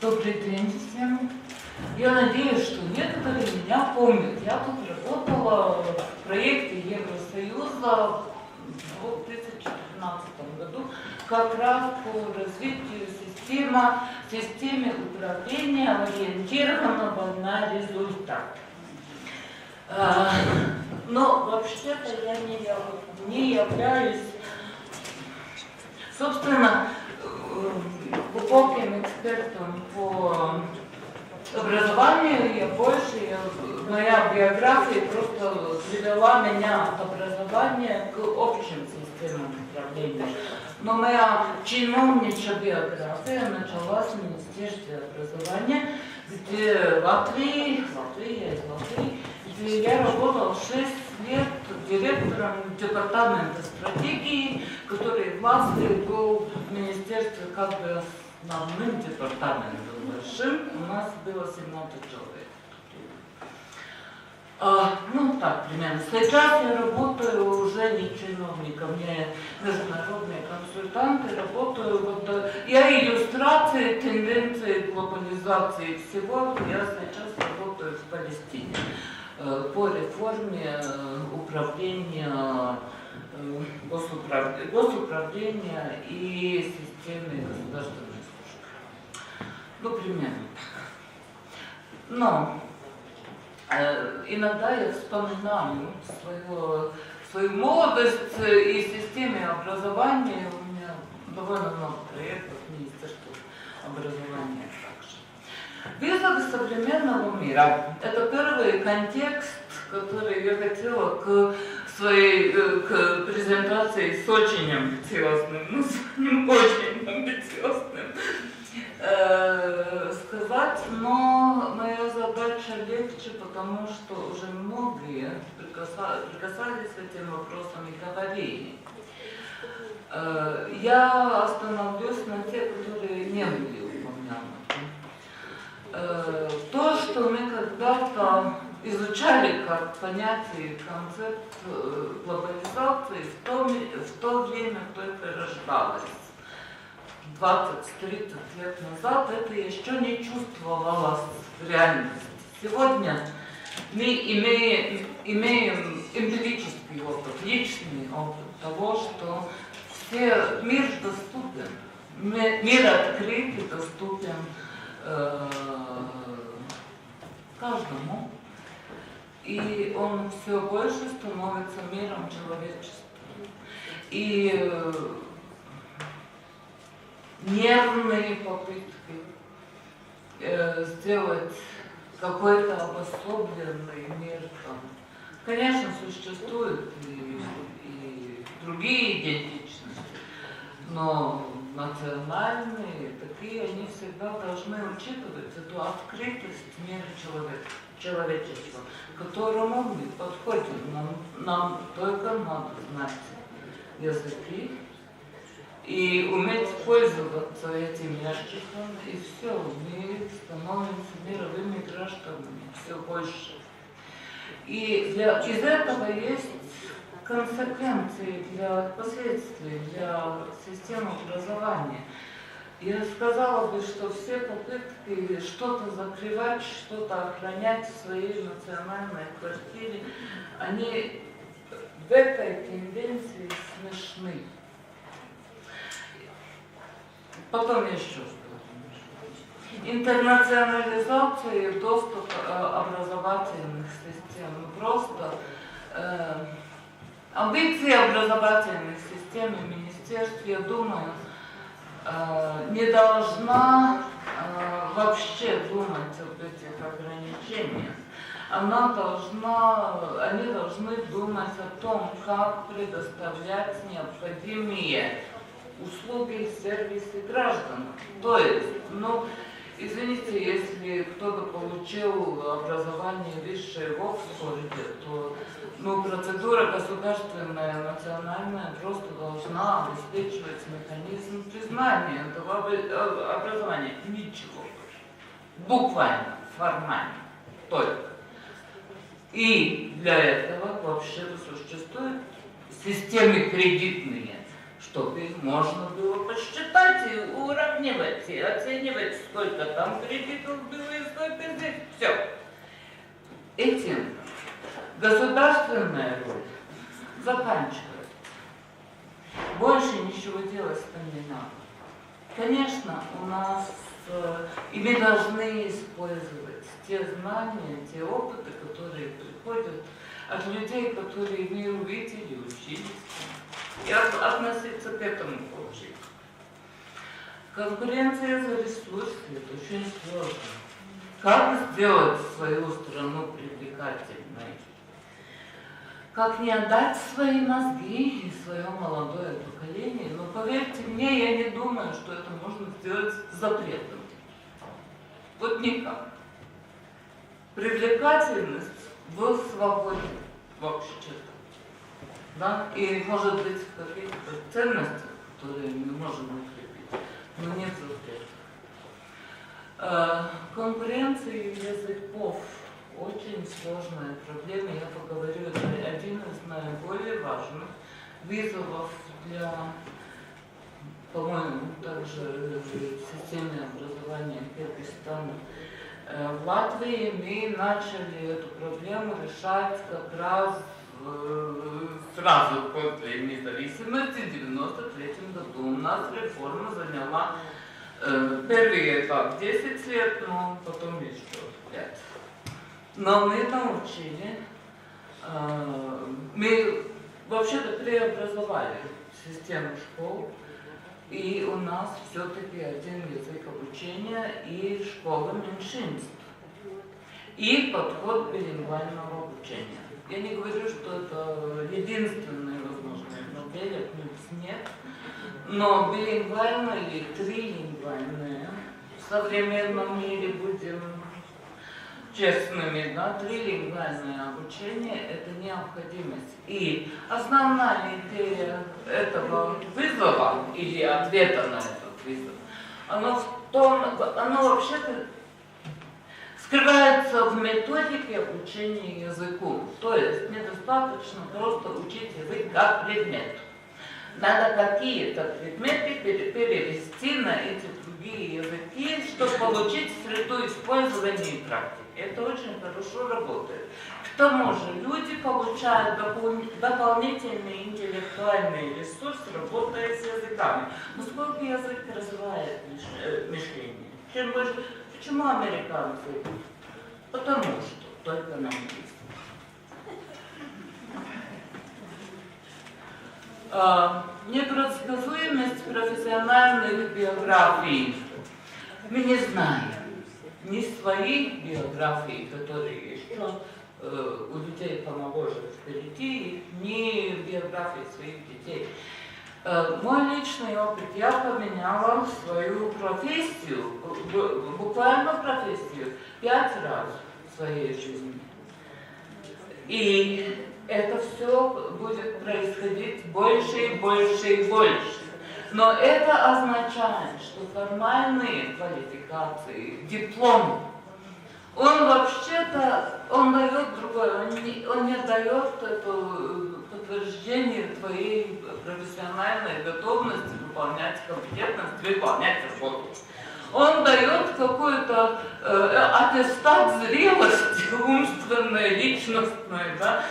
Добрый день всем. Я надеюсь, что некоторые меня помнят. Я тут работала в проекте Евросоюза в 2014 году как раз по развитию системы управления, ориентированного на результат. Но вообще-то я не являюсь, собственно, глубоким экспертом по образованию. Моя биография просто привела меня от образования к общим системам управления. Но моя чиновничья биография началась в Министерстве образования, где я из Латвии, где я работала 6 лет директором департамента стратегии, который в Латвии был в министерстве как бы основным департаментом большим. У нас было 17 человек. Ну так, примерно. Сейчас я работаю уже не чиновником, я международный консультант, и работаю я иллюстрации тенденции глобализации всего. Я сейчас работаю в Палестине по реформе управления, госуправления и системы государственной службы. Ну, примерно так. Но иногда я вспоминаю свою молодость и системе образования. У меня довольно много проектов в Министерстве образования также. Вызовы современного мира – это первый контекст, который я хотела к презентации с очень амбициозным названием, очень амбициозным, сказать, но моя задача легче, потому что уже многие прикасались к этим вопросам и говорили. Я остановлюсь на тех, которые не были упомянуты. То, что мы когда-то изучали как понятие и концепт глобализации, в то время только рождалось. 20-30 лет назад это еще не чувствовалось в реальности. Сегодня мы имеем эмпирический опыт, личный опыт того, что мир доступен, мир открыт и доступен каждому. И он все больше становится миром человечества. И нервные попытки сделать какой-то обособленный мир там. Конечно, существуют и другие идентичности, но национальные, такие, они всегда должны учитывать эту открытость мира человечества, к которому мы подходим. Нам только надо знать языки и уметь пользоваться этим ящиком, и все, мы становимся мировыми гражданами все больше. И из этого есть консеквенции последствий для системы образования. Я сказала бы, что все попытки что-то закрывать, что-то охранять в своей национальной квартире, они в этой тенденции смешны. Потом еще что-то. Интернационализация и доступ образовательных систем. Просто амбиции образовательных систем и министерств, я думаю, не должна вообще думать об этих ограничениях. Они должны думать о том, как предоставлять необходимые услуги, сервисы гражданам. То есть, извините, если кто-то получил образование высшее в Оксфорде, то процедура государственная, национальная просто должна обеспечивать механизм признания этого образования. Ничего. Буквально, формально. Только. И для этого вообще-то существуют системы кредитные, чтобы можно было посчитать и уравнивать, и оценивать, сколько там кредитов было и сколько здесь. Все. Этим государственная роль заканчивается. Больше ничего делать там не надо. Конечно, у нас, и мы должны использовать те знания, те опыты, которые приходят от людей, которые в миру видели, учились, и относиться к этому учить. Конкуренция за ресурсы – это очень сложно. Как сделать свою страну привлекательной? Как не отдать свои мозги и свое молодое поколение? Но поверьте мне, я не думаю, что это можно сделать запретом. Вот никак. Привлекательность в свободе вообще-то. Да? И может быть в каких-то ценностях, которые мы можем укрепить, но нет запрета. Конкуренция языков очень сложная проблема. Я поговорю, это один из наиболее важных вызовов для, по-моему, также в системе образования Кыргызстана. В Латвии мы начали эту проблему решать как раз сразу после независимости в 1993 году. У нас реформа заняла первый этап 10 лет, но потом еще 5. Но мы научили, мы вообще-то преобразовали систему школ, и у нас все-таки один язык обучения и школа меньшинств, и подход билингвального обучения. Я не говорю, что это единственная возможная модель, отнюдь нет, но билингвальное или трилингвальное в современном мире, будем честными, да, трилингвальное обучение – это необходимость. И основная идея этого вызова или ответа на этот вызов, оно в том, оно вообще-то скрывается в методике обучения языку. То есть недостаточно просто учить язык как предмет. Надо какие-то предметы перевести на эти другие языки, чтобы получить среду использования и практики. Это очень хорошо работает. К тому же люди получают дополнительный интеллектуальный ресурс, работая с языками. Но сколько язык развивает мышление? Чем больше... Почему американцы? Потому что только на английском. Непредсказуемость профессиональных биографий. Мы не знаем ни своих биографий, которые еще у людей помоложе впереди, ни биографии своих детей. Мой личный опыт, я поменяла свою профессию, буквально профессию, 5 раз в своей жизни. И это все будет происходить больше и больше и больше. Но это означает, что формальные квалификации, диплом, он вообще-то, он дает другое, он не дает это подтверждение твоей профессиональной готовности выполнять компетентность, выполнять работу. Он дает какой-то аттестат зрелости, умственной, личностной, да?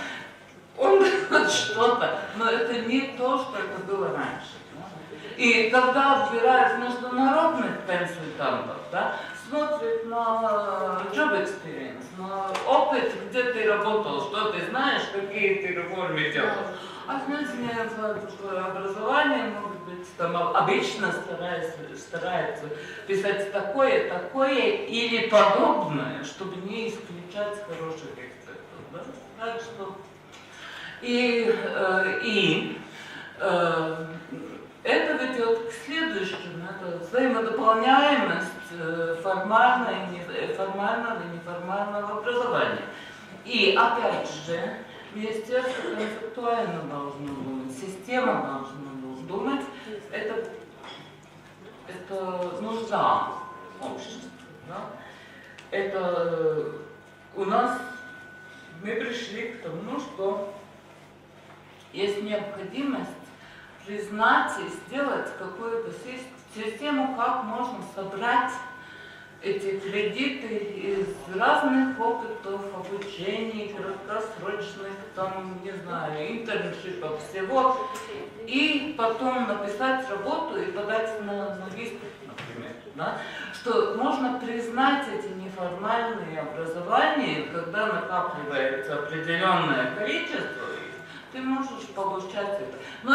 Он дает что-то, но это не то, что это было раньше. И когда отбирают международных консультантов, да, смотрят на job experience, на опыт, где ты работал, что ты знаешь, какие ты реформы делал. А смысленное образование, может быть, там обычно стараются писать такое, или подобное, чтобы не исключать хороших экспертов. Да? Так что это ведет к следующему, это взаимодополняемость формального и неформального образования. И опять же, министерство концептуально должно думать, система должна думать, это нужда общества. Да? Это у нас, мы пришли к тому, что есть необходимость признать и сделать какую-то систему, как можно собрать эти кредиты из разных опытов обучения, краткосрочных, там, не знаю, интерншипов, всего, и потом написать работу и подать на магистр, например. Да? Что можно признать эти неформальные образования, когда накапливается определенное количество, ты можешь получать это. Но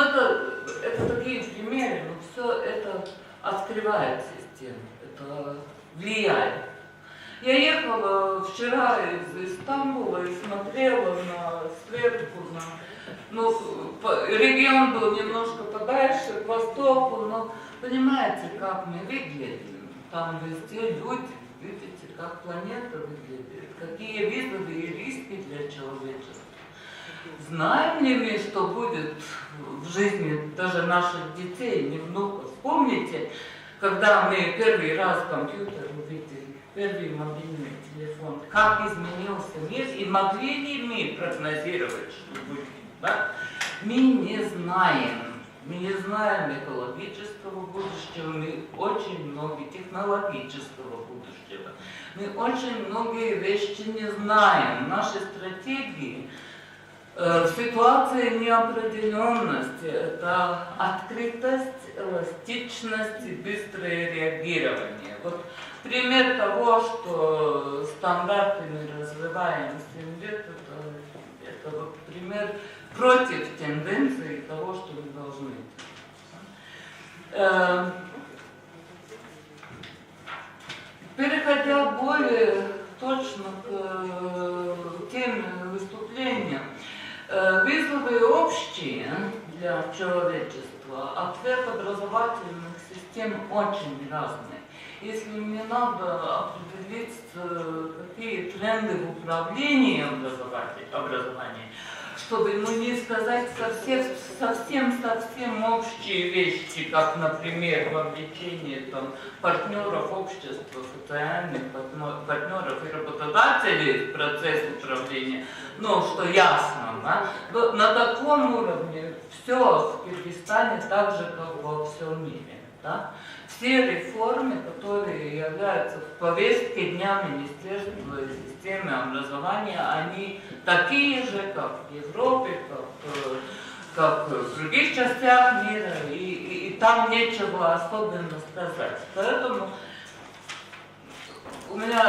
это такие примеры, но все это открывает систему, это влияет. Я ехала вчера из Стамбула и смотрела сверху регион был немножко подальше, к востоку, но понимаете, как мы выглядим. Там везде люди, видите, как планета выглядит, какие визовые риски для человечества. Знаем ли мы, что будет в жизни даже наших детей, не внуков? Помните, когда мы первый раз компьютер увидели, первый мобильный телефон, как изменился мир, и могли ли мы прогнозировать, что будет? Да? Мы не знаем. Мы не знаем экологического будущего, мы очень много технологического будущего. Мы очень многие вещи не знаем. Наши стратегии в ситуации неопределенности — это открытость, эластичность и быстрое реагирование. Вот пример того, что стандарты мы развиваем 7 лет, это вот пример против тенденции того, что мы должны. Переходя более точно к теме выступления, вызовы общие для человечества, ответ образовательных систем очень разный. Если мне надо определить, какие тренды в управлении образованием, чтобы не сказать совсем общие вещи, как, например, вовлечение партнеров общества, социальных партнеров и работодателей в процесс управления, что ясно, да? На таком уровне все в Киргизстане так же, как во всем мире. Да? Все реформы, которые являются в повестке дня Министерства и системы образования, они такие же, как в Европе, как в других частях мира, и там нечего особенно сказать. Поэтому у меня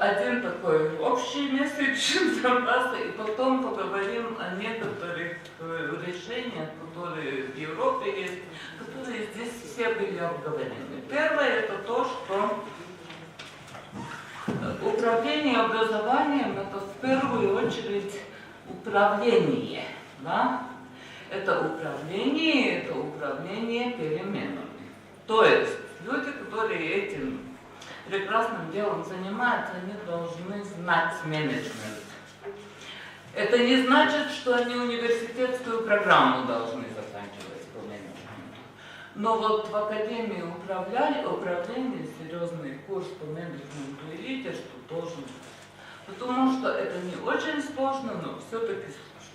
один такой общий месседж запаса, и потом поговорим о некоторых решениях, которые в Европе есть, которые здесь все были обговорены. Первое — это то, что управление образованием — это в первую очередь управление. Да? Это управление переменами. То есть люди, которые этим прекрасным делом занимаются, они должны знать менеджмент. Это не значит, что они университетскую программу должны заканчивать по менеджменту. Но вот в Академии управления серьезный курс по менеджменту и лидерству должен быть. Потому что это не очень сложно, но все-таки сложно.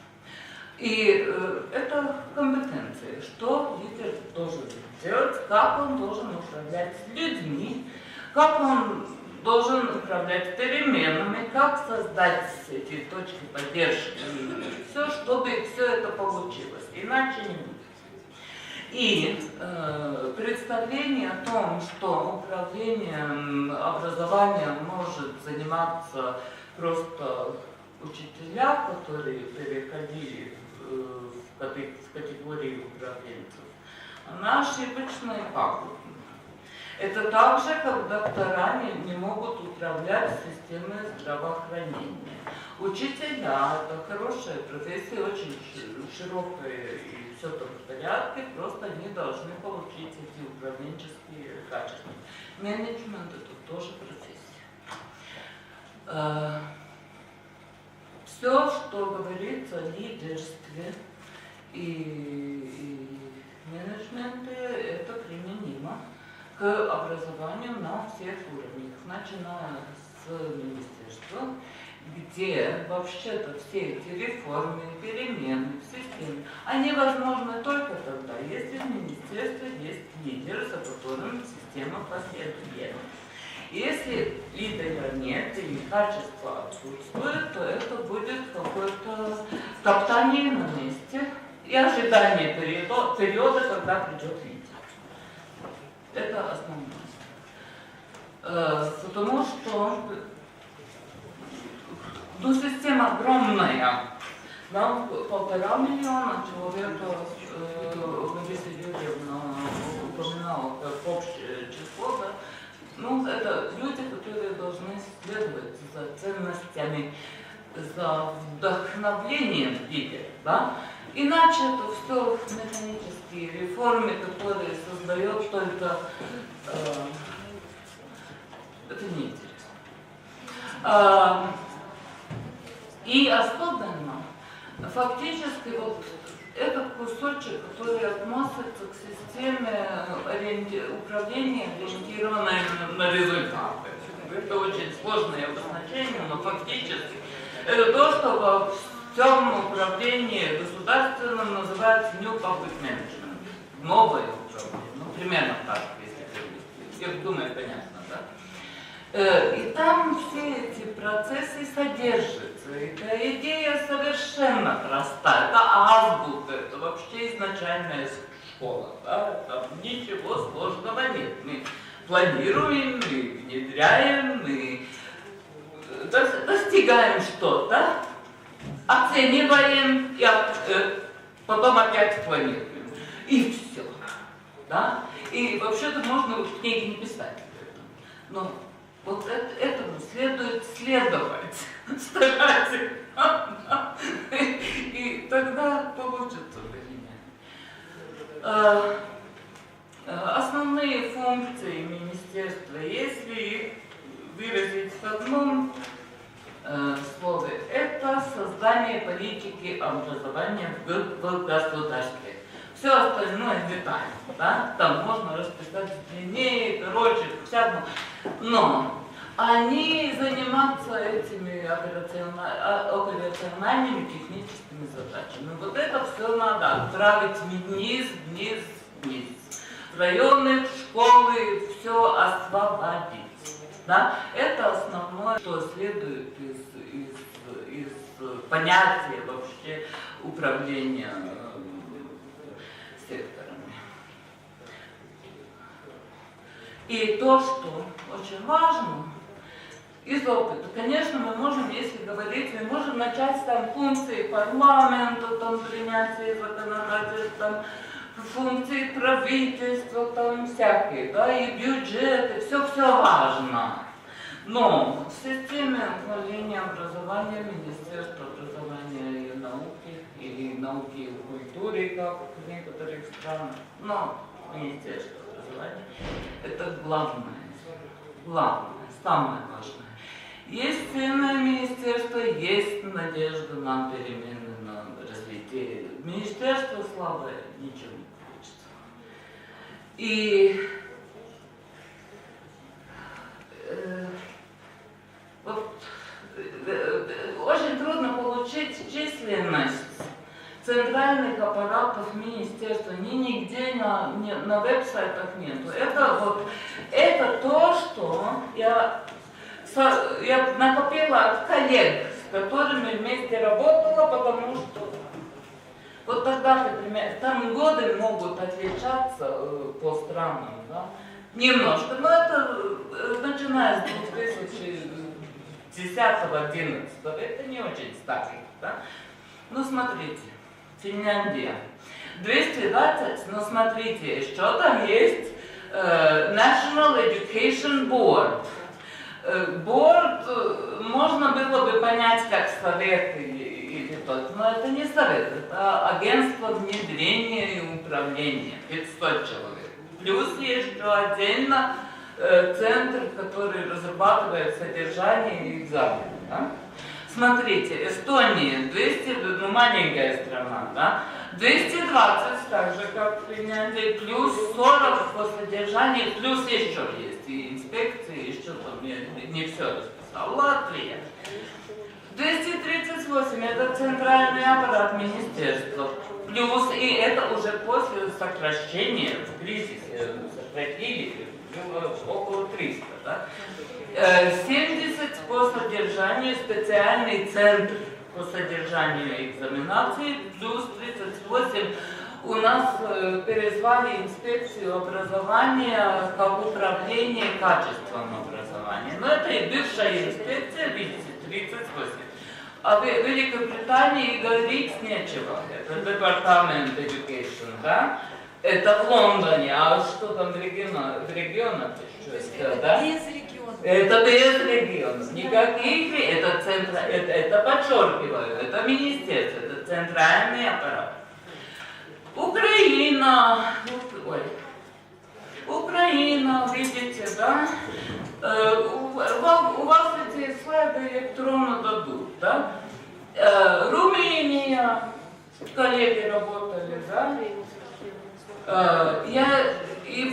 И это компетенция, что лидер должен делать, как он должен управлять людьми, как он должен управлять переменами, как создать эти точки поддержки, все, чтобы все это получилось, иначе не будет. И представление о том, что управлением образованием может заниматься просто учителя, которые переходили в категорию управленцев, она ошибочна и пагубна. Это так же, как доктора не могут управлять системой здравоохранения. Учителя — это хорошая профессия, очень широкая, и все там в порядке, просто они должны получить эти управленческие качества. Менеджмент — это тоже профессия. Все, что говорится о лидерстве и менеджменте, это применимо к образованию на всех уровнях, начиная с министерства, где вообще-то все эти реформы, перемены в системе, они возможны только тогда, если лидер, за которым система последует. Если лидера нет или качество отсутствует, то это будет какое-то топтание на месте и ожидание периода, когда придет лидер. Это основное. Потому что система огромная. Нам 1,5 миллиона человека, Лариса Юрьевна упоминала как общее число, да? Ну, это люди, которые должны следовать за ценностями, за вдохновлением лидера, да? Иначе это все механические реформы, которые создает только... это неинтересно. И особенно, фактически, вот этот кусочек, который относится к системе управления, ориентированной на результаты. Это очень сложное обозначение, но фактически это то, что во всем управлении государственном называется New Public Management. Новое управление. Ну, примерно так, если я думаю, понятно, да? И там все эти процессы содержатся. Эта идея совершенно простая. Это азбука, это вообще изначальная школа. Да? Там ничего сложного нет. Мы планируем, мы внедряем, мы достигаем что-то, оцениваем и потом опять планируем. И все. Да? И вообще-то можно в книге не писать. Но вот этому следует следовать, старательно, и тогда получится понимание. Основные функции министерства, если их выразить в одном слове, это создание политики образования в государстве. Все остальное детально, да? Там можно расписать длиннее, короче, всякому. Но они заниматься этими операциональными техническими задачами. Вот это все надо отправить вниз. Районы, школы, все освободить. Да? Это основное, что следует из понятия вообще управления секторами. И то, что очень важно, из опыта, конечно, мы можем, если говорить, мы можем начать с там функции парламента, там принятия законодательства, там функции правительства, там всякие, да, и бюджеты, все важно. Но в системе управления образования, Министерства образования и науки, или науки и культуры, как в некоторых странах, но Министерство образования, это главное, самое важное. Есть ценное министерство, есть надежда на перемены, на развитие. Министерство слабое, ничего не получится. И вот, очень трудно получить численность центральных аппаратов министерства, нигде на веб-сайтах нету. Это то, что я накопила от коллег, с которыми вместе работала, потому что вот тогда, например, там годы могут отличаться по странам, да? Немножко, но это начиная с 2010-2011, это не очень старый, да? Ну, смотрите, Финляндия. 220, но смотрите, что там есть National Education Board. Board можно было бы понять как совет или тот, но это не совет, это агентство внедрения и управления, 500 человек. Плюс есть еще отдельно центр, который разрабатывает содержание и экзамены. Да? Смотрите, Эстония, 200, ну маленькая страна, да? 220, так же как в Финляндии, плюс 40 по содержанию, плюс еще есть и инспекции, еще там, я не все расписал. Латвия. 238, это центральный аппарат министерства. Плюс, и это уже после сокращения в кризисе сократили, было около 300, да? 70 по содержанию, специальный центр по содержанию экзаменации, плюс 38 у нас перезвали инспекцию образования как управление качеством образования. Но это и бывшая инспекция, видите, 38. А в Великобритании говорить нечего. Это департамент education, да? Это в Лондоне, а что там в регионах? Да? Без региона. Это без регионов. Никаких, это подчеркиваю, это министерство, это центральный аппарат. Украина, видите, да? У вас эти слайды электронно дадут, да? Румыния, коллеги работали, да? И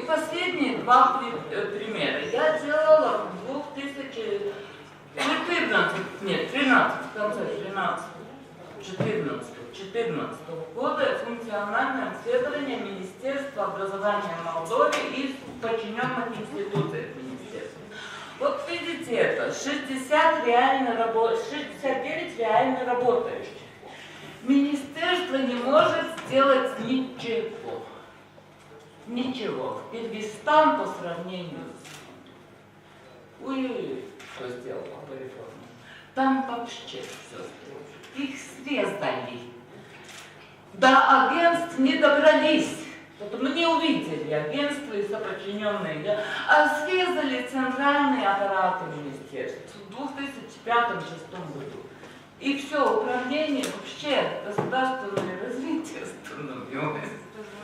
последние два примера. Я делала в 2014 года функциональное исследование Министерства образования Молдовы и подчиненных институций министерства. Вот видите это, 69 реально работающих. Министерство не может сделать ничего. Ничего. Киргизстан по сравнению с... что сделала по реформе? Там вообще все сделали. Их срезали. До агентств не добрались. Мы не увидели агентства и соподчиненные, а срезали центральные аппараты министерств в 2005-2006 году. И все, управление, вообще государственное развитие остановилось.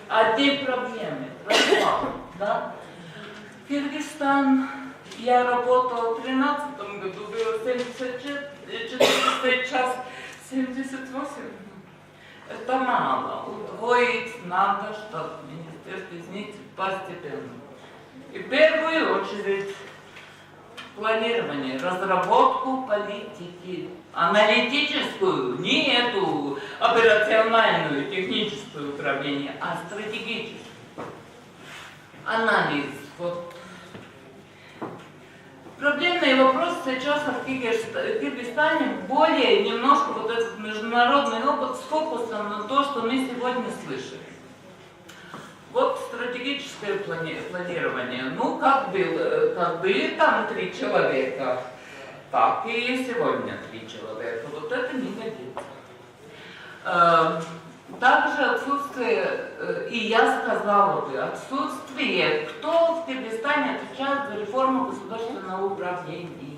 Одни проблемы. Развал, да? Киргизстан, я работала в 2013 году, было 74 час, 78. Это мало. Удвоить надо, чтобы министерство изменить постепенно. И в первую очередь планирование, разработку политики, аналитическую, не эту операциональную, техническую управление, а стратегическую. Анализ. Вот. Проблемный вопрос сейчас в Киргизстане более немножко вот этот международный опыт с фокусом на то, что мы сегодня слышали. Вот стратегическое планирование. Ну, как были там 3 человека, так и сегодня 3 человека. Вот это не годится. Также отсутствие, и я сказала бы, отсутствие, кто в Киргизстане отвечает за реформу государственного управления.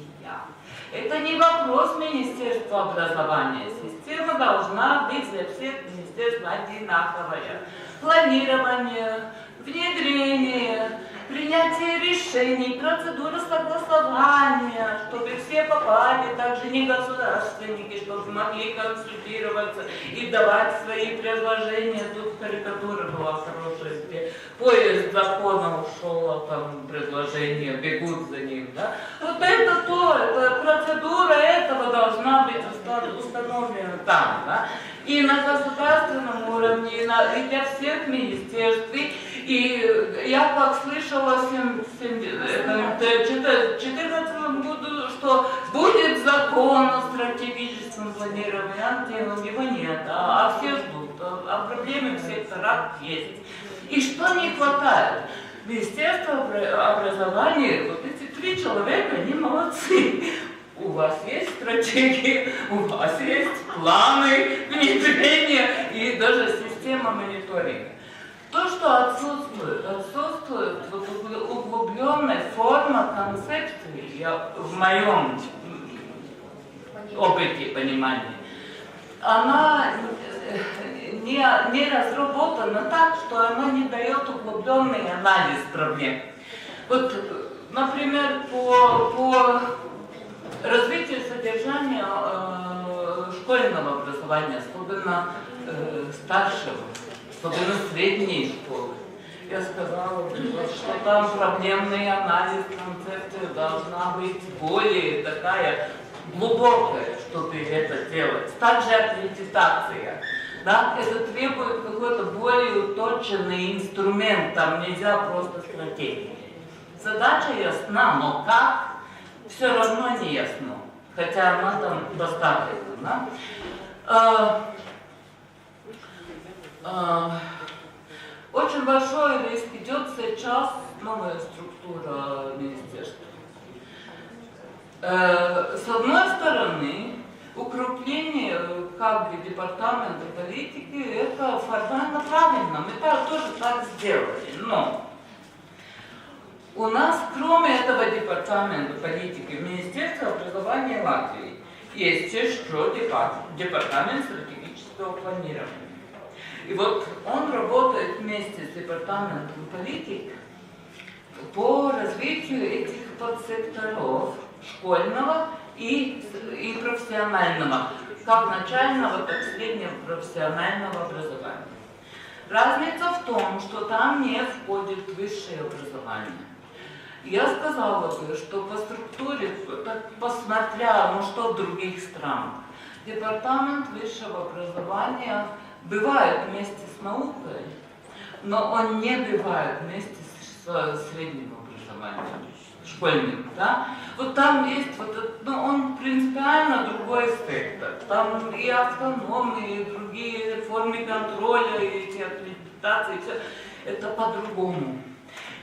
Это не вопрос Министерства образования. Система должна быть для всех министерств одинаковая. Планирование, внедрение, принятие решений, процедура согласования, чтобы все попали, также не государственники, чтобы могли консультироваться и давать свои предложения. Тут карикатура была хорошая, где поезд закона ушел, а там предложения бегут за ним. Да? Вот это то, это процедура этого должна быть установлена там. Да? И на государственном уровне, и для всех министерств. И я как слышала в 2014 году, что будет закон о стратегическом планировании, его нет, а все ждут, а проблемы в секторах есть. И что не хватает? Министерство образования, вот эти 3 человека, они молодцы. У вас есть стратегии, у вас есть планы внедрения и даже система мониторинга. То, что отсутствует углубленная форма концепции, в моем опыте понимания, она не разработана так, что она не дает углубленный анализ проблем. Вот, например, по развитию содержания школьного образования, особенно старшего, особенно средней школы. Я сказала, что там проблемный анализ, концепция должна быть более такая глубокая, чтобы это делать. Также аккредитация. Да? Это требует какой-то более уточенный инструмент, там нельзя просто стратегии. Задача ясна, но как, все равно не ясно, хотя она там достаточно. Да? Очень большой риск идет сейчас новая структура министерства. С одной стороны, укрепление как бы департамента политики это формально правильно, мы тоже так сделали, но у нас кроме этого департамента политики в Министерстве образования Латвии есть еще департамент стратегического планирования. И вот он работает вместе с департаментом политики по развитию этих подсекторов школьного и профессионального, как начального, так и среднего профессионального образования. Разница в том, что там не входит высшее образование. Я сказала бы, что по структуре, посмотря, что в других странах, департамент высшего образования бывает вместе с наукой, но он не бывает вместе с средним образованием, школьным. Да? Вот там есть, он принципиально другой спектр. Там и автономные, и другие формы контроля, и эти аккредитации, все это по-другому.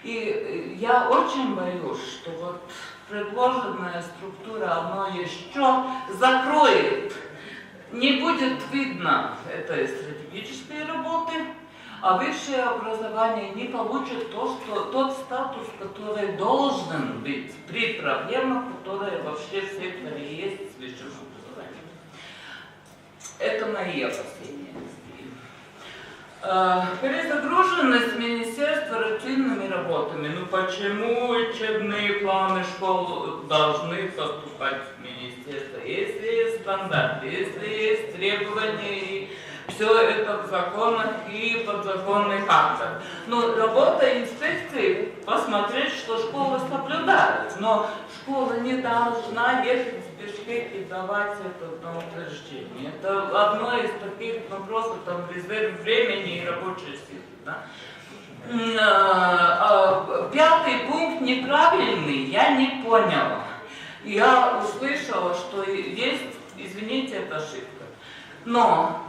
И я очень боюсь, что вот предложенная структура, оно еще закроет. Не будет видно этой стратегической работы, а высшее образование не получит тот статус, который должен быть при проблемах, которые вообще в секторе есть с высшим образованием. Это мои опасения. Перезагруженность министерства рутинными работами. Почему учебные планы школ должны поступать в министерство? Если есть стандарты, если есть требования, все это в законах и подзаконных актах. Работа инспекции посмотреть, что школа соблюдает, но школа не должна ехать в Бишкек и давать это на утверждение. Это одно из таких вопросов, там резерв времени и рабочей силы. Да? Пятый пункт неправильный, я не поняла. Я услышала, что есть, извините, это ошибка. Но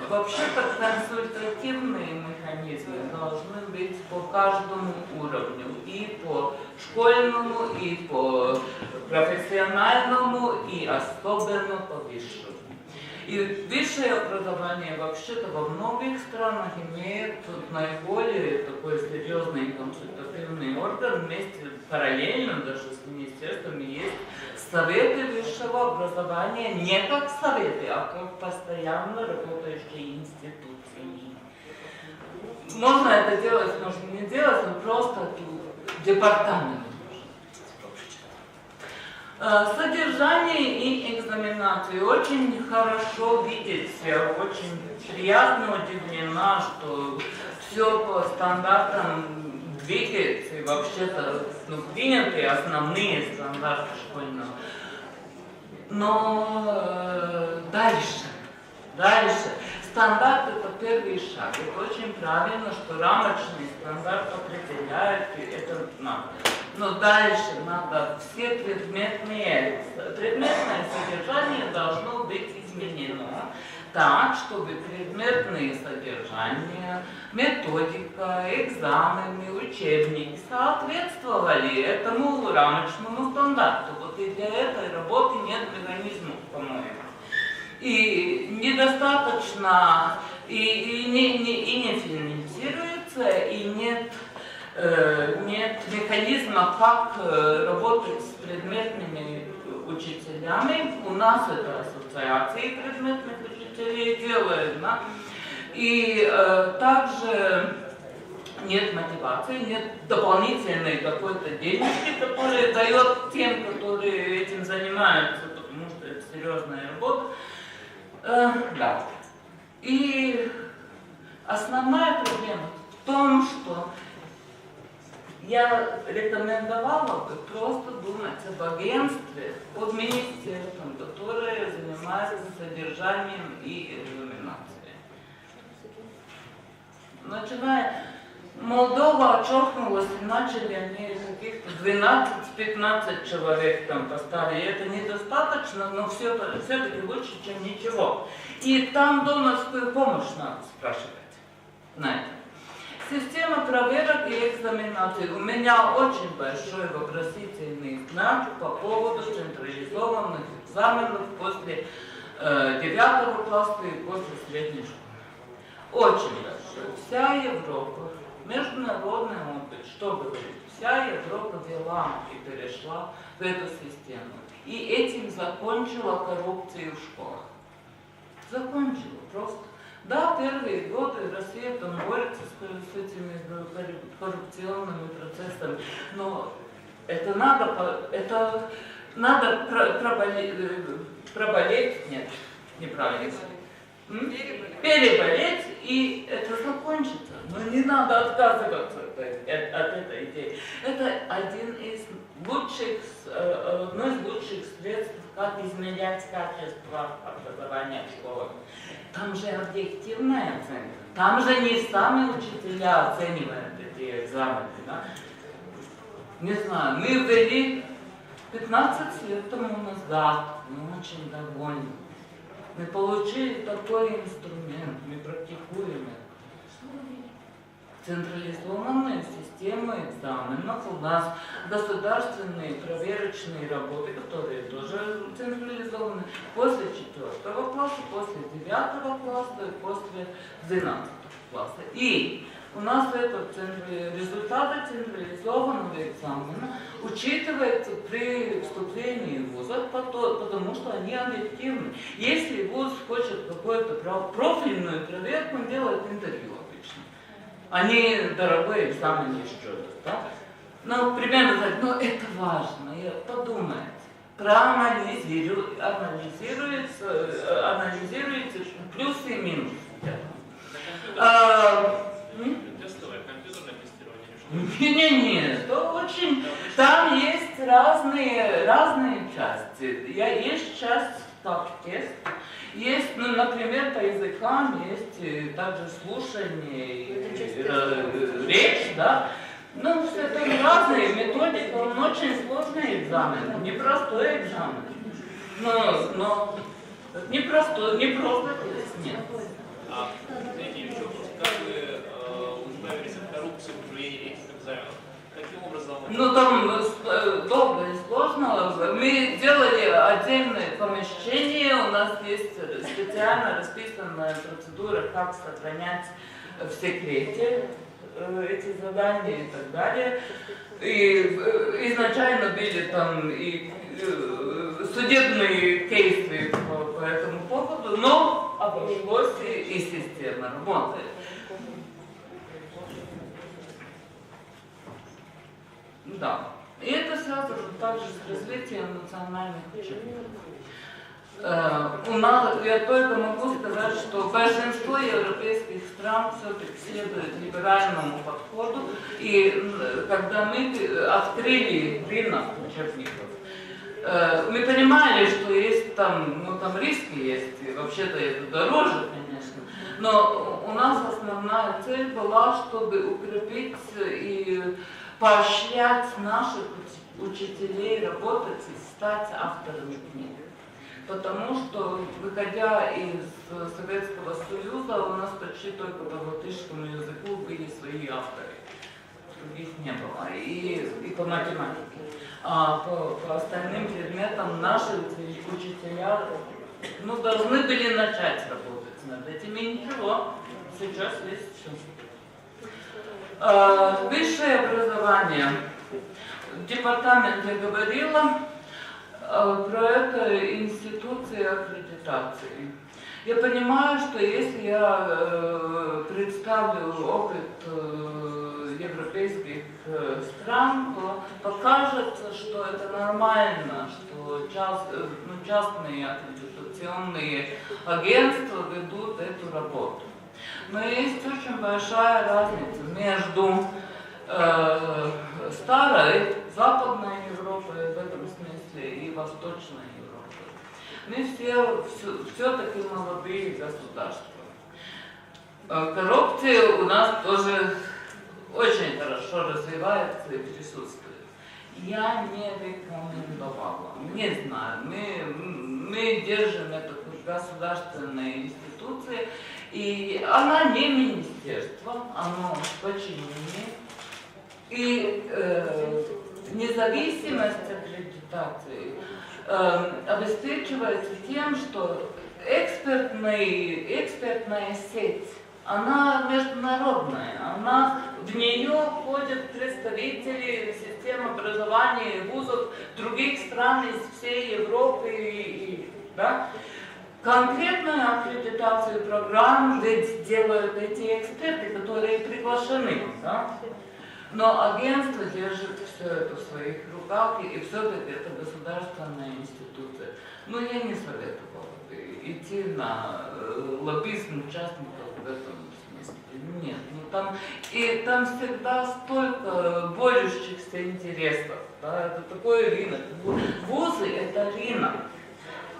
вообще-то консультативные механизмы должны быть по каждому уровню, и по школьному, и по профессиональному, и особенно по высшему. И высшее образование вообще-то во многих странах имеет наиболее такой серьезный консультативный орган, вместе параллельно даже с министерствами есть советы высшего образования, не как советы, а как постоянно работающие институции. Можно это делать, можно не делать, но просто департамент. Содержание и экзаменации. Очень хорошо видеть, очень приятно удивлена, что все по стандартам двигается и вообще-то приняты основные стандарты школьного. Но дальше. Стандарт это первый шаг. Это очень правильно, что рамочный стандарт определяет, и это надо. Но дальше надо все предметное содержание должно быть изменено так, чтобы предметные содержания, методика, экзамены, учебники соответствовали этому рамочному стандарту. Вот и для этой работы нет механизмов, по-моему. И недостаточно, и не финансируется, и нет механизма, как работать с предметными учителями. У нас это ассоциации предметных учителей делают, да? И также нет мотивации, нет дополнительной какой-то денежки, которая дает тем, которые этим занимаются, потому что это серьезная работа. Да. И основная проблема в том, что я рекомендовала бы просто думать об агентстве под министерством, которое занимается содержанием и экзаменацией. Начиная, Молдова отчеркнулась, и начали они каких-то 12-15 человек там поставили. Это недостаточно, но все-таки лучше, чем ничего. И там донорскую помощь надо спрашивать. Знаете. Система проверок и экзаменаций. У меня очень большой вопросительный знак по поводу централизованных экзаменов после 9 класса и после средней школы. Очень большой. Вся Европа, международный опыт, что говорит, вся Европа вела и перешла в эту систему. И этим закончила коррупцию в школах. Закончила просто. Да, первые годы Россия там борется с этими коррупционными процессами, но это надо проболеть, нет, неправильно. Переболеть, и это закончится. Но не надо отказываться от этой идеи. Это одно из лучших средств, как изменять качество образования в школах. Там же объективная оценка. Там же не сами учителя оценивают эти экзамены. Да? Не знаю, мы ввели 15 лет тому назад. Мы очень довольны. Мы получили такой инструмент, мы практикуем это. Централизованная система экзаменов, у нас государственные проверочные работы, которые тоже централизованы после 4 класса, после 9 класса и после 12 класса. И у нас результаты централизованного экзамена учитываются при вступлении в вуз, потому что они объективны. Если вуз хочет какую-то профильную проверку, он делает интервью обычно. Они дорогой экзамен еще. Да? Ну, примерно так, но это важно, подумайте. Анализируется плюсы и минусы. Не, это очень... Там есть разные части. Есть часть тест, есть, ну, например, по языкам есть также слушание и речь, да. Ну, это разные методики, он очень сложный экзамен, непростой экзамен. Но не просто тест, нет. Как вы избавились от коррупции в проведении этих экзаменов? Каким образом? Ну, там долго и сложно. Мы делали отдельное помещение, у нас есть специально расписанная процедура, как сохранять в секрете эти задания и так далее. И изначально были там и судебные кейсы по этому поводу, но обошлось и система работает. Да. И это связано также с развитием национальных учебников. У нас, я только могу сказать, что большинство европейских стран все-таки следует либеральному подходу. И когда мы открыли рынок учебников, мы понимали, что есть там, ну, там риски есть, и вообще-то это дороже, конечно. Но у нас основная цель была, чтобы укрепить и поощрять наших учителей работать и стать авторами книг. Потому что, выходя из Советского Союза, у нас почти только по латышскому языку были свои авторы. Других не было. И по математике. А по остальным предметам наши учителя, ну, должны были начать работать над этим. И ничего, сейчас есть все. Высшее образование. В департаменте говорила про это институции аккредитации. Я понимаю, что если я представлю опыт европейских стран, то покажется, что это нормально, что частные аккредитационные агентства ведут эту работу. Но есть очень большая разница между старой, Западной Европой в этом смысле и Восточной Европой. Мы все-таки молодые государства. Коррупция у нас тоже очень хорошо развивается и присутствует. Я не рекомендовала, не знаю, мы держим это в государственной институции, и она не министерство, оно в подчинении, и независимость аккредитации обеспечивается тем, что экспертная сеть, она международная, в нее входят представители систем образования и вузов других стран из всей Европы. Да? Конкретную аккредитацию программ ведь делают эти эксперты, которые приглашены. Да? Но агентство держит все это в своих руках, и все-таки это государственная институция. Но я не советовала бы идти на лоббизм участников в этом смысле. Нет, там всегда столько борющихся интересов. Да? Это такой рынок. Вузы – это рынок.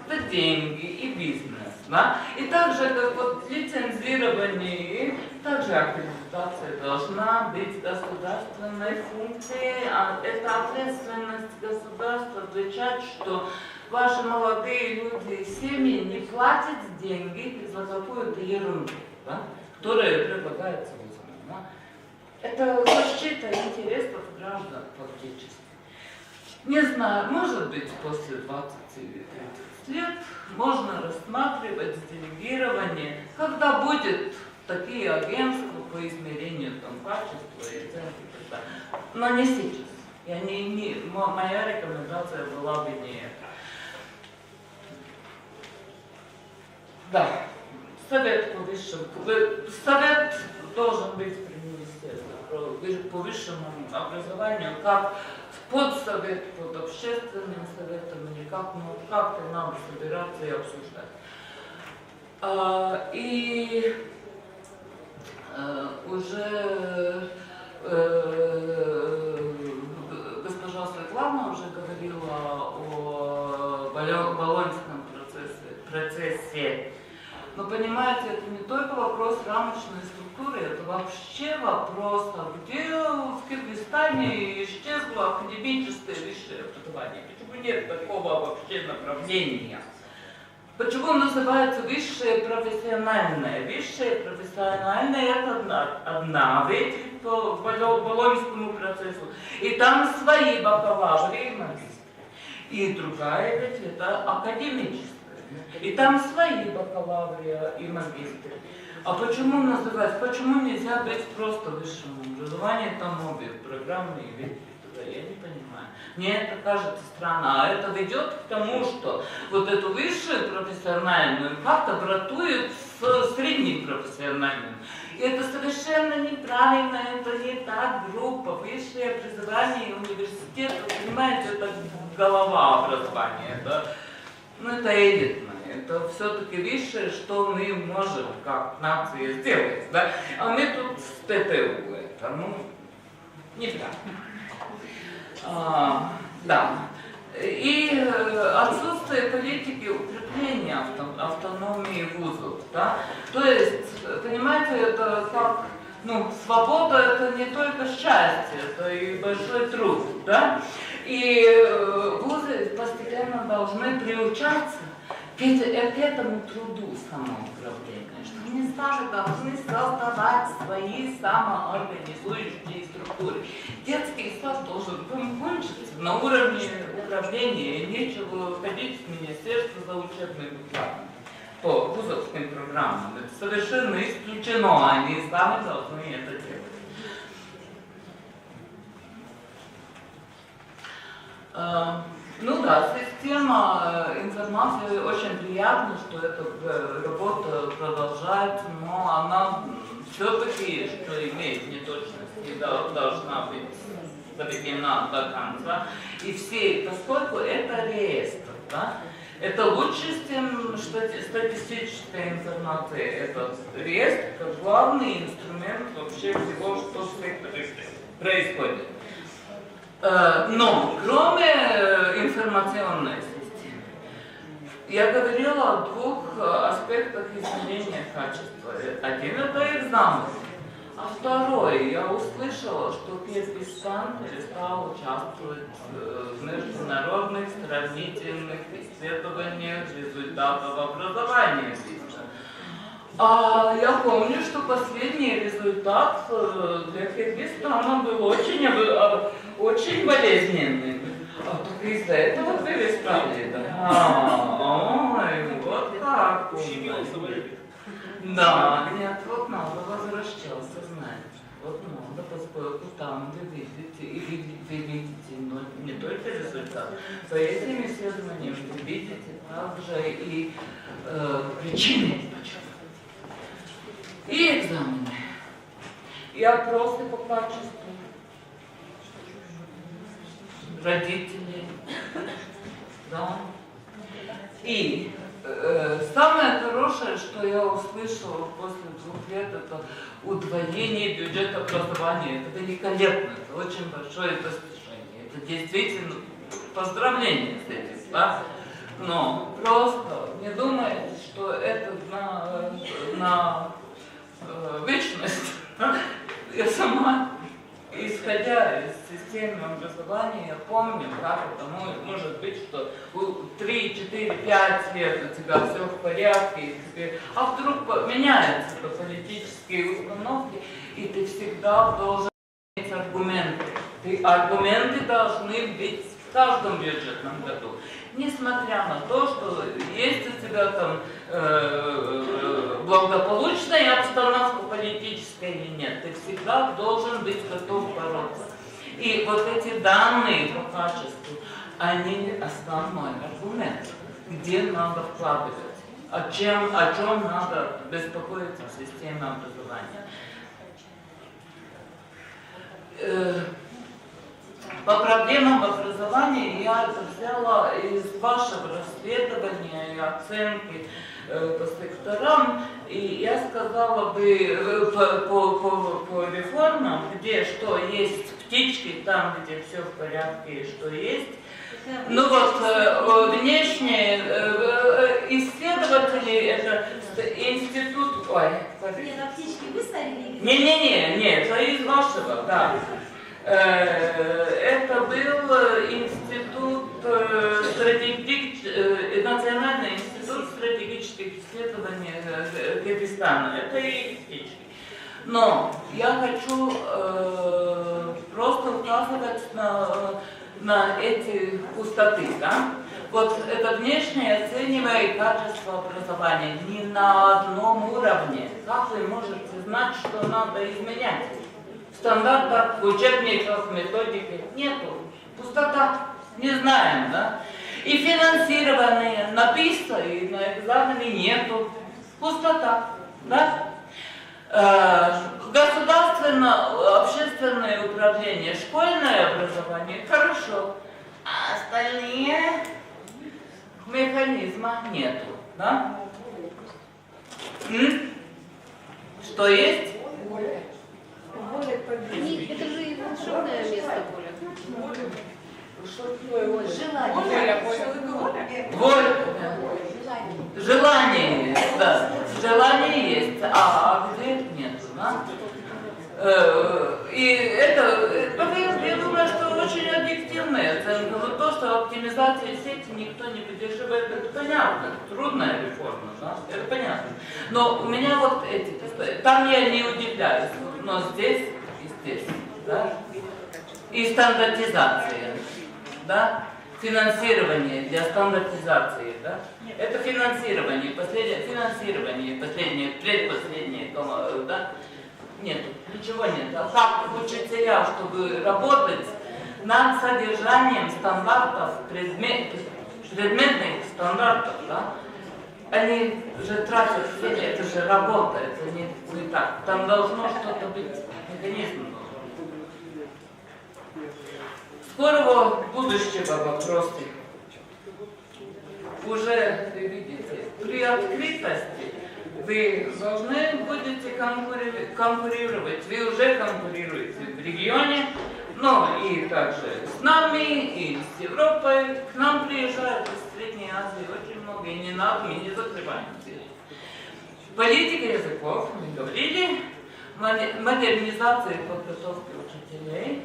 Это деньги и бизнес. Да? И так же, как вот лицензирование, также аккредитация должна быть государственной функцией, а это ответственность государства отвечать, что ваши молодые люди и семьи не платят деньги за какую-то ерунду, да? Которая предлагается вузам. Да? Это защита интересов граждан фактически. Не знаю, может быть, после 20 или 30 лет можно рассматривать делегирование, когда будет такие агентства по измерению там, качества и оценки. Но не сейчас. Моя рекомендация была бы не это. Да, совет должен быть при министерстве по высшему образованию, как подсовет под общественным советом, или как-то надо собираться и обсуждать. Уже госпожа Светлана уже говорила о Болоньском процессе. Но понимаете, это не только вопрос рамочной структуры, это вообще вопрос, где в Кыргызстане исчезло академическое высшее образование. Почему нет такого вообще направления? Почему называется высшее профессиональное? Высшее профессиональное – это одна ветвь по Болоньскому процессу. И там свои бакалавры и магистры. И другая ветвь – это академическая. И там свои бакалавры и магистры. А почему называть? Почему нельзя быть просто высшим образованием, там обе программы и ветви? Я не понимаю. Мне это кажется странно. А это ведет к тому, что вот эту высшую профессиональную как-то братуют с средней профессиональной. И это совершенно неправильно, это не та группа. Высшее образование и университет, понимаете, это голова образования. Это элитное. Это все-таки высшее, что мы можем как нация сделать. Да? А мы тут с ТТУ. Это, не так. Да. И отсутствие политики укрепления автономии вузов. Да? То есть, понимаете, это как, свобода это не только счастье, это и большой труд. Да? И вузы постепенно должны приучаться к этому труду самоуправления, что они сами должны создавать свои самоорганизующие структуры. Детский сад должен кончиться на уровне управления, и нечего ходить в министерство за учебными планами по вузовским программам. Это совершенно исключено, они сами должны это делать. Система информации очень приятно, что эта работа продолжается, но она все-таки, что имеет неточности, должна быть доведена до конца. И поскольку это реестр, да, это лучше, чем статистическая информация, это реестр как главный инструмент вообще всего, что в секторе происходит. Но кроме информационной системы, Я говорила о двух аспектах изменения качества. Один это экзамен, а второй, я услышала, что Киргизстан перестал участвовать в международных сравнительных исследованиях результатов образования. А я помню, что последний результат для Киргизстана был очень болезненный. А только из-за этого перестали, да? Ой, вот так. Да, нет, вот надо возвращаться, знаете. Вот надо, поскольку там вы видите, но не только результат. По этим исследованиям вы видите также и причины. И экзамены. И опросы по качеству. Родителей. Да. И самое хорошее, что я услышала после 2 лет, это удвоение бюджета образования. Это великолепно, это очень большое достижение. Это действительно поздравление с этим, да? Но просто не думайте, что это на вечность. Я сама, исходя из системы образования, я помню, как это может быть, что 3, 4, 5 лет у тебя все в порядке, а вдруг меняются политические установки, и ты всегда должен иметь аргументы. Аргументы должны быть в каждом бюджетном году. Несмотря на то, что есть у тебя там благополучная обстановка политическая или нет, ты всегда должен быть готов бороться. И вот эти данные по качеству, они основной аргумент, где надо вкладывать, о чем надо беспокоиться в системе образования. По проблемам образования я это взяла из вашего расследования и оценки по секторам, и я сказала бы по реформам, где что есть птички, там, где все в порядке и что есть. Ну вот, внешние исследователи, это институт... Ой, не, на птички вы ставили? Не, это из вашего, да. Это был Национальный институт стратегических исследований Киргизстана. Это и птички. Но я хочу просто указывать на эти пустоты, да? Вот это внешнее оценивание качество образования не на одном уровне. Как вы можете знать, что надо изменять? В стандартах, в учебниках, в методике нету. Пустота. Не знаем, да? И финансирование написано, и на экзамене нету. Пустота, да? Государственное, общественное управление, школьное образование, хорошо. А остальные механизма нету, да? Что есть? Это же волшебное место, Коля. Воля. Желание есть, да. Желание есть, а где нет, да? И это, я думаю, что очень объективная оценка. Но то, что оптимизация сети никто не поддерживает, это понятно. Трудная реформа, да? Это понятно. Но у меня вот эти, там я не удивляюсь, но здесь и здесь, да? И стандартизация, да? Финансирование для стандартизации, да? Это финансирование, последнее, предпоследнее, да? Нет, ничего нет. А как учителя, чтобы работать над содержанием стандартов, предметных стандартов, да? Они же тратят время, это же работа, это не так. Там должно что-то быть, механизм. Скорого будущего вопросы. Уже, вы видите, при открытости вы должны будете конкурировать. Вы уже конкурируете в регионе, но и также с нами, и с Европой. К нам приезжают из Средней Азии очень много, и не надо, мы не закрываемся. Политика языков, мы говорили, модернизация подготовки учителей,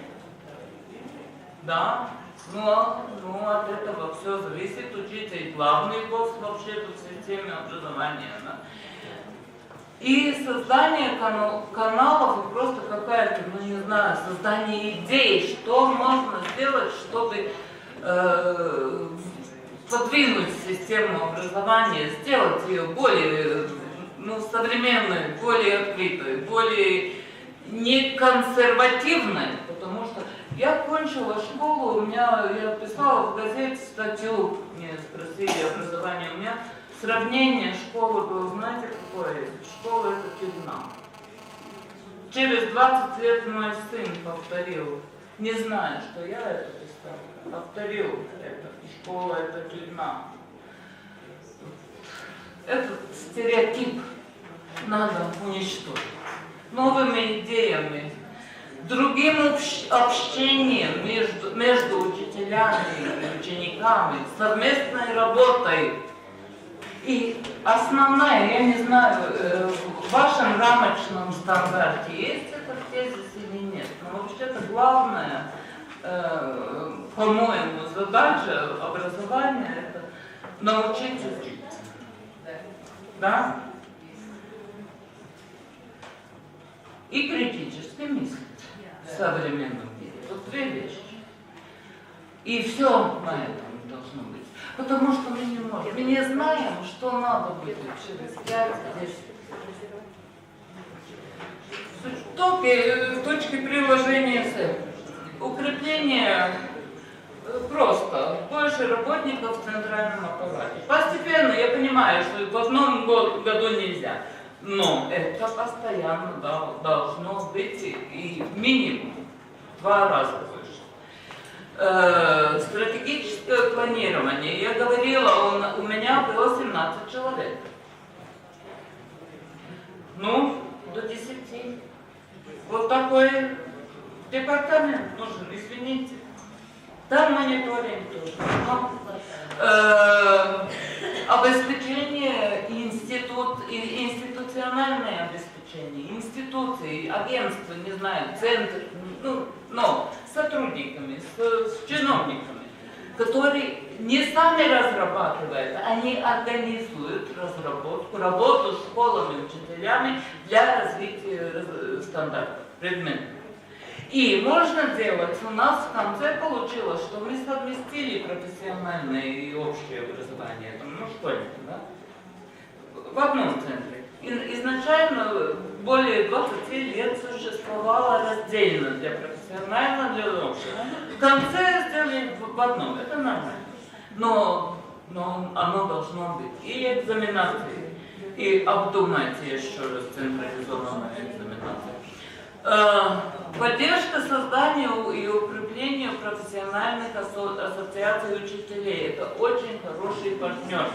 да, но от этого все зависит, учитель главный босс вообще в системе образования. Да. И создание каналов, и просто какая-то, ну не знаю, создание идей, что можно сделать, чтобы подвинуть систему образования, сделать ее более современной, более открытой, более неконсервативной, потому что я кончила школу, я писала в газете статью, мне спросили образование, у меня сравнение школы было, знаете, какое? Школа — это тюрьма. Через 20 лет мой сын повторил, не зная, что я это писала, повторил это, школа — это тюрьма. Этот стереотип надо уничтожить новыми идеями, другим общением между учителями и учениками, совместной работой. И основная, я не знаю, в вашем рамочном стандарте есть этот тезис или нет, но вообще-то главная, по-моему, задача образования — это научить учить. Да? И критически мыслить в современном мире. Вот две вещи. И все на этом должно быть. Потому что мы не можем. Мы не знаем, что надо будет через 5-10. Точки приложения с укрепление просто больше работников в центральном аппарате. Постепенно, я понимаю, что в одном году нельзя. Но это постоянно должно быть и минимум 2 раза выше. Стратегическое планирование. Я говорила, у меня было 17 человек. До 10. Вот такой департамент нужен, извините. Там мониторинг тоже. Обеспечение, институциональное обеспечение, институции, агентства, не знаю, центр, но сотрудниками, с чиновниками, которые не сами разрабатывают, они организуют разработку, работу с школами, учителями для развития стандартов, предметов. И можно делать, у нас в конце получилось, что мы совместили профессиональное и общее образование, школьники, да, в одном центре. Изначально более 20 лет существовало раздельно для профессионального, для общего. В конце сделали в одном, это нормально. Но оно должно быть и экзаменации, и обдумайте еще раз централизованную экзаменацию. Поддержка создания и укрепления профессиональных ассоциаций учителей. Это очень хороший партнер.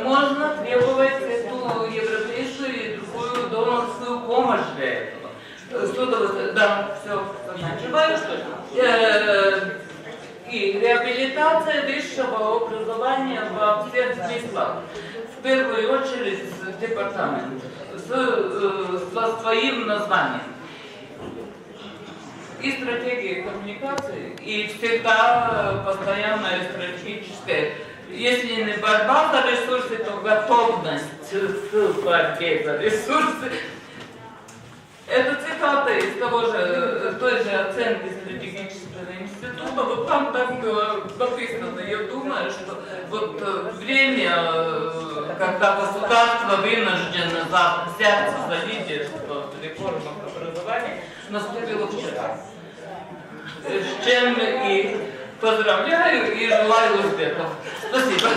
Можно требовать эту европейскую и другую донорскую помощь для этого. Да, все, заканчиваю. И реабилитация высшего образования во всех смыслах. В первую очередь департамент со своим названием. И стратегия коммуникации, и всегда постоянная стратегическая. Если не борьба за ресурсы, то готовность к борьбе за ресурсы. Это цитата из той же оценки стратегического института. Вот там так было написано. Я думаю, что вот время, когда государство вынуждено взяться за лидерство в реформах образования, наступило вчера. С чем и поздравляю и желаю успехов. Спасибо.